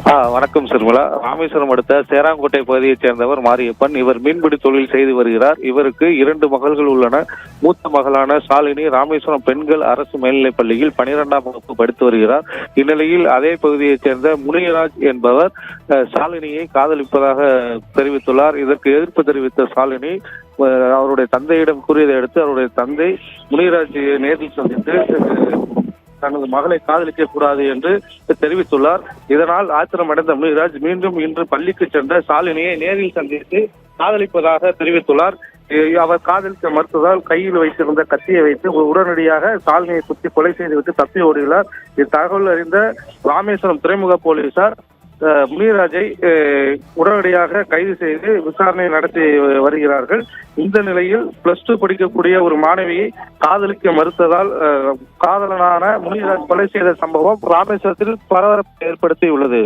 வணக்கம் சிறுமலா. ராமேஸ்வரம் அடுத்த சேராங்கோட்டை பகுதியைச் சேர்ந்தவர் மாரியப்பன். இவர் மீன்பிடி தொழில் செய்து வருகிறார். இவருக்கு 2 மகள்கள் உள்ளன. மூத்த மகளான சாலினி ராமேஸ்வரம் பெண்கள் அரசு மேல்நிலைப் பள்ளியில் 12ஆம் வகுப்பு படித்து வருகிறார். இந்நிலையில் அதே பகுதியைச் சேர்ந்த முனிராஜ் என்பவர் சாலினியை காதலிப்பதாக தெரிவித்துள்ளார். இதற்கு எதிர்ப்பு தெரிவித்த சாலினி அவருடைய தந்தையிடம் கூறியதை அடுத்து அவருடைய தந்தை முனிராஜ் நேரில் சந்தித்து தனது மகளை காதலிக்க கூடாது என்று தெரிவித்துள்ளார். இதனால் ஆத்திரமடைந்த முனிராஜ் மீண்டும் இன்று பள்ளிக்கு சென்ற சாலினியை நேரில் சந்தித்து காதலிப்பதாக தெரிவித்துள்ளார். அவர் காதலிக்க மறுத்ததால் கையில் வைத்திருந்த கத்தியை வைத்து உடனடியாக சாலினியை குத்தி கொலை செய்துவிட்டு தப்பி ஓடுகிறார். இத்தகவல் அறிந்த ராமேஸ்வரம் துறைமுக போலீசார் முனிராஜை உடனடியாக கைது செய்து விசாரணை நடத்தி வருகிறார்கள். இந்த நிலையில் +2 படிக்கக்கூடிய ஒரு மாணவியை காதலிக்க மறுத்ததால் காதலனான முனிராஜ் கொலை செய்த சம்பவம் ராமேஸ்வரத்தில் பரபரப்பை ஏற்படுத்தியுள்ளது.